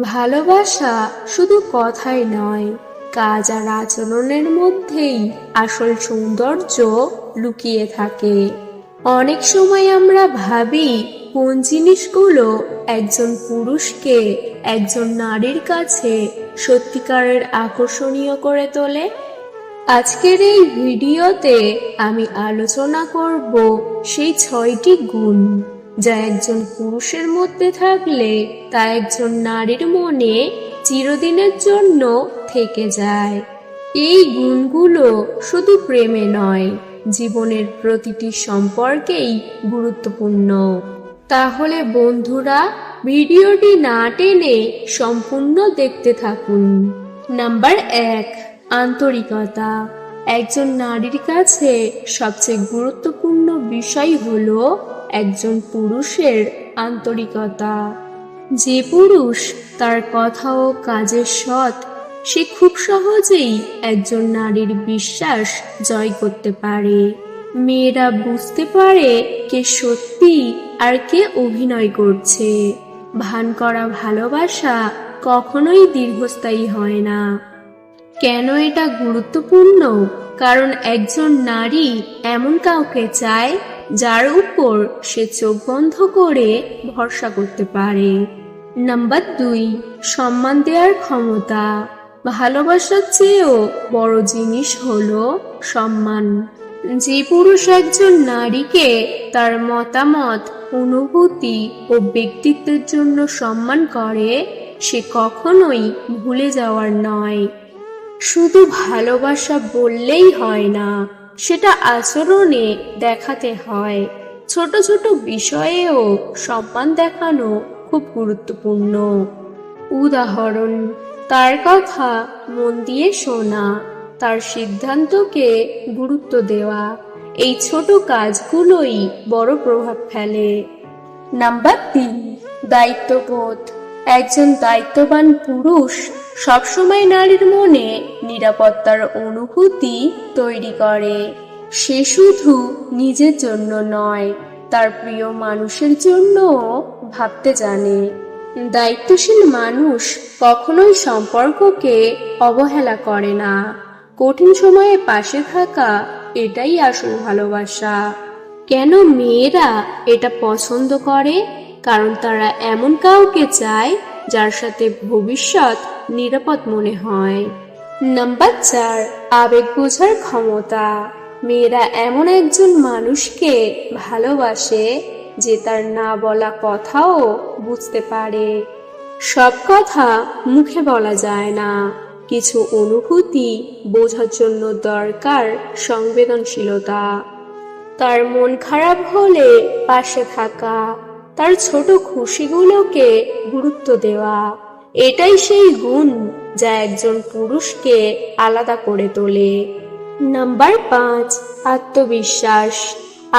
ভালোবাসা শুধু কথাই নয়, কাজ আর আচরণের মধ্যেই আসল সৌন্দর্য লুকিয়ে থাকে। অনেক সময় আমরা ভাবি কোন জিনিসগুলো একজন পুরুষকে একজন নারীর কাছে সত্যিকারের আকর্ষণীয় করে তোলে। আজকের এই ভিডিওতে আমি আলোচনা করব সেই 6টি গুণ যা একজন পুরুষের মধ্যে থাকলে তা একজন নারীর মনে চিরদিনের জন্য থেকে যায়। এই গুণগুলো শুধু প্রেমে নয়, জীবনের প্রতিটি সম্পর্কেই গুরুত্বপূর্ণ। তাহলে বন্ধুরা, ভিডিওটি না টেনে সম্পূর্ণ দেখতে থাকুন। নাম্বার 1, আন্তরিকতা। একজন নারীর কাছে সবচেয়ে গুরুত্বপূর্ণ বিষয় হলো একজন পুরুষের আন্তরিকতা। যে পুরুষ তার কথা ও কাজে সৎ, সে খুব সহজেই একজন নারীর বিশ্বাস জয় করতে পারে। মেয়েরা বুঝতে পারে কে সত্যি আর কে অভিনয় করছে। ভান করা ভালোবাসা কখনোই দীর্ঘস্থায়ী হয় না। কেন এটা গুরুত্বপূর্ণ? কারণ একজন নারী এমন কাউকে চায় যার উপর সে চোখ বন্ধ করে ভরসা করতে পারে। নাম্বার 2, সম্মান দেওয়ার ক্ষমতা। ভালোবাসার চেয়েও বড় জিনিস হলো সম্মান। যে পুরুষ একজন নারীকে তার মতামত, অনুভূতি ও ব্যক্তিত্বের জন্য সম্মান করে, সে কখনোই ভুলে যাওয়ার নয়। শুধু ভালোবাসা বললেই হয় না, সেটা আচরণে দেখাতে হয়। ছোট ছোট বিষয়েও সম্মান দেখানো খুব গুরুত্বপূর্ণ। উদাহরণ, তার কথা মন দিয়ে শোনা, তার সিদ্ধান্তকে গুরুত্ব দেওয়া, এই ছোট কাজগুলোই বড় প্রভাব ফেলে। নাম্বার 3, দায়িত্ববোধ। একজন দায়িত্ববান পুরুষ সবসময় নারীর মনে নিরাপত্তার অনুভূতি তৈরি করে। সে শুধু নিজের জন্য নয়, তার প্রিয় মানুষের জন্যও ভাবতে জানে। দায়িত্বশীল মানুষ কখনোই সম্পর্ককে অবহেলা করে না। কঠিন সময়ে পাশে থাকা, এটাই আসল ভালোবাসা। কেন মেয়েরা এটা পছন্দ করে? কারণ তারা এমন কাউকে চায় যার সাথে ভবিষ্যৎ নিরাপদ মনে হয়। নাম্বার 4, আবেগ বোঝার ক্ষমতা। মেয়েরা এমন একজন মানুষকে ভালোবাসে যে তার না বলা কথাও বুঝতে পারে। সব কথা মুখে বলা যায় না, কিছু অনুভূতি বোঝার জন্য দরকার সংবেদনশীলতা। তার মন খারাপ হলে পাশে থাকা, তার ছোট খুশিগুলোকে গুরুত্ব দেওয়া, এটাই সেই গুণ যা একজন পুরুষকে আলাদা করে তোলে। নাম্বার 5, আত্মবিশ্বাস।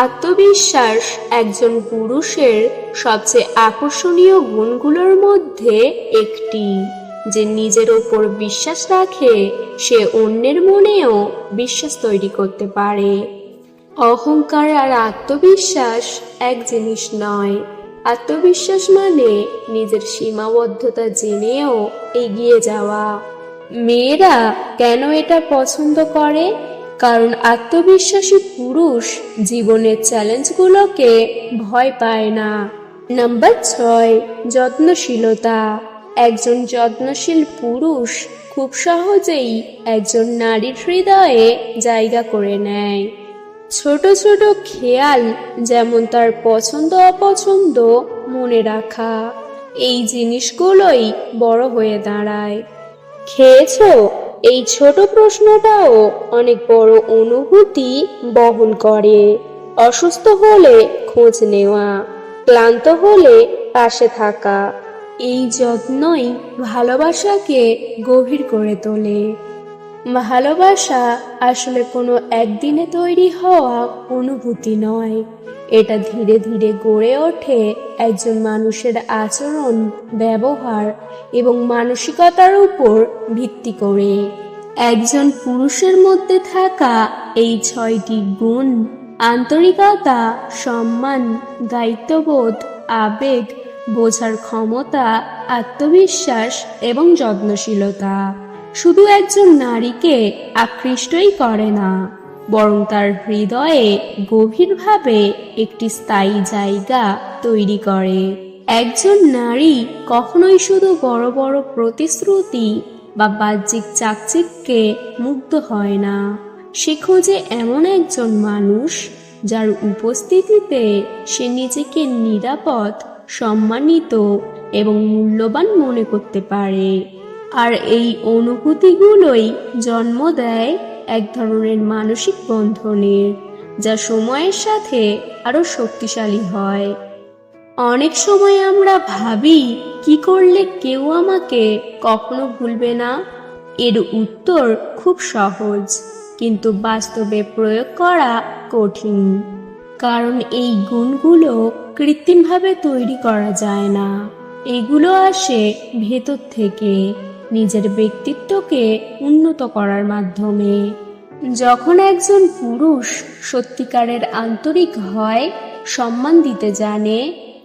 আত্মবিশ্বাস একজন পুরুষের সবচেয়ে আকর্ষণীয় গুণগুলোর মধ্যে একটি। যে নিজের ওপর বিশ্বাস রাখে, সে অন্যের মনেও বিশ্বাস তৈরি করতে পারে। অহংকার আর আত্মবিশ্বাস এক জিনিস নয়। আত্মবিশ্বাস মানে নিজের সীমাবদ্ধতা জেনেও এগিয়ে যাওয়া। মেয়েরা কেন এটা পছন্দ করে? কারণ আত্মবিশ্বাসী পুরুষ জীবনের চ্যালেঞ্জগুলোকে ভয় পায় না। নাম্বার 6, যত্নশীলতা। একজন যত্নশীল পুরুষ খুব সহজেই একজন নারীর হৃদয়ে জায়গা করে নেয়। ছোট ছোট খেয়াল, যেমন তার পছন্দ অপছন্দ মনে রাখা, এই জিনিসগুলোই বড় হয়ে দাঁড়ায়। খেয়েছো? এই ছোট প্রশ্নটাও অনেক বড় অনুভূতি বহন করে। অসুস্থ হলে খোঁজ নেওয়া, ক্লান্ত হলে পাশে থাকা, এই যত্নই ভালোবাসাকে গভীর করে তোলে। ভালোবাসা আসলে কোনো একদিনে তৈরি হওয়া অনুভূতি নয়। এটা ধীরে ধীরে গড়ে ওঠে একজন মানুষের আচরণ, ব্যবহার এবং মানসিকতার উপর ভিত্তি করে। একজন পুরুষের মধ্যে থাকা এই 6টি গুণ, আন্তরিকতা, সম্মান, দায়িত্ববোধ, আবেগ বোঝার ক্ষমতা, আত্মবিশ্বাস এবং যত্নশীলতা শুধু একজন নারীকে আকৃষ্টই করে না, বরং তার হৃদয়ে গভীরভাবে একটি স্থায়ী জায়গা তৈরি করে। একজন নারী কখনোই শুধু বড় বড় প্রতিশ্রুতি বা বাহ্যিক চাকচিক্যে মুগ্ধ হয় না। সে খোঁজে এমন একজন মানুষ যার উপস্থিতিতে সে নিজেকে নিরাপদ, সম্মানিত এবং মূল্যবান মনে করতে পারে। আর এই অনুভূতিগুলোই জন্ম দেয় এক ধরনের মানসিক বন্ধনের, যা সময়ের সাথে আরো শক্তিশালী হয়। অনেক সময় আমরা ভাবি, কি করলে কেউ আমাকে কখনো ভুলবে না? এর উত্তর খুব সহজ, কিন্তু বাস্তবে প্রয়োগ করা কঠিন। কারণ এই গুণগুলো কৃত্রিমভাবে তৈরি করা যায় না। এগুলো আসে ভেতর থেকে, নিজের ব্যক্তিত্বকে উন্নত করার মাধ্যমে। যখন একজন পুরুষ সত্যিকারের আন্তরিক হয়, সম্মান দিতে জানে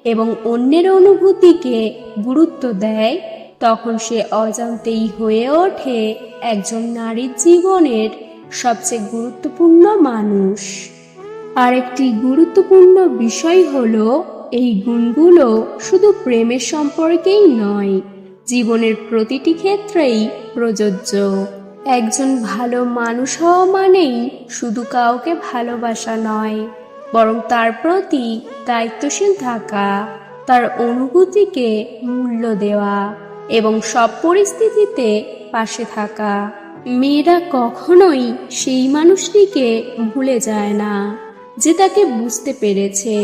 এবং অন্যের অনুভূতিকে গুরুত্ব দেয়, তখন সে অজান্তেই হয়ে ওঠে একজন নারীর জীবনের সবচেয়ে গুরুত্বপূর্ণ মানুষ। আরেকটি গুরুত্বপূর্ণ বিষয় হলো, এই গুণগুলো শুধু প্রেমের সম্পর্কেই নয়, জীবনের প্রতিটি ক্ষেত্রেই প্রযোজ্য। একজন ভালো মানুষ হওয়া মানেই শুধু কাউকে ভালোবাসা নয়, বরং তার প্রতি দায়িত্বশীল থাকা, তার অনুভূতিকে মূল্য দেওয়া এবং সব পরিস্থিতিতে পাশে থাকা। মেয়েরা কখনোই সেই মানুষটিকে ভুলে যায় না যে তাকে বুঝতে পেরেছে,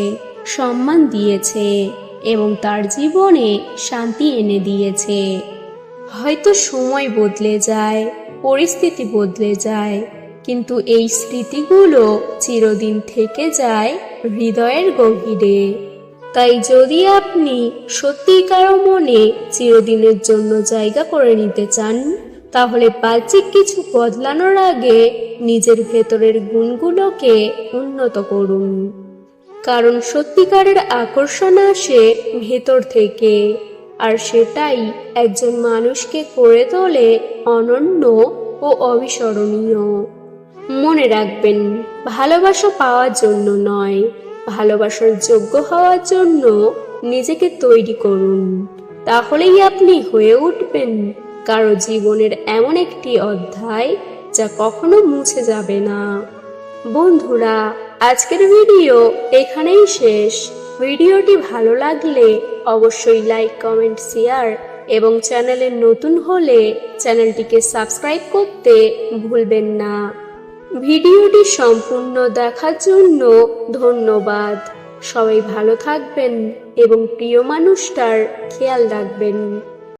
সম্মান দিয়েছে এবং তার জীবনে শান্তি এনে দিয়েছে। হয়তো সময় বদলে যায়, পরিস্থিতি বদলে যায়, কিন্তু এই স্মৃতিগুলো চিরদিন থেকে যায় হৃদয়ের গভীরে। তাই যদি আপনি সত্যিই কারো মনে চিরদিনের জন্য জায়গা করে নিতে চান, তাহলে বাহ্যিক কিছু বদলানোর আগে নিজের ভেতরের গুণগুলোকে উন্নত করুন। কারণ সত্যিকারের আকর্ষণ আসে ভেতর থেকে, আর সেটাই একজন মানুষকে করে তোলে অনন্য ও অবিস্মরণীয়। মনে রাখবেন, ভালোবাসা পাওয়ার জন্য নয়, ভালোবাসার যোগ্য হওয়ার জন্য নিজেকে তৈরি করুন। তাহলেই আপনি হয়ে উঠবেন কারো জীবনের এমন একটি অধ্যায় যা কখনো মুছে যাবে না। বন্ধুরা, আজকের ভিডিও এখানেই শেষ। ভিডিওটি ভালো লাগলে অবশ্যই লাইক, কমেন্ট, শেয়ার এবং চ্যানেলে নতুন হলে চ্যানেলটিকে সাবস্ক্রাইব করতে ভুলবেন না। ভিডিওটি সম্পূর্ণ দেখার জন্য ধন্যবাদ। সবাই ভালো থাকবেন এবং প্রিয় মানুষটার খেয়াল রাখবেন।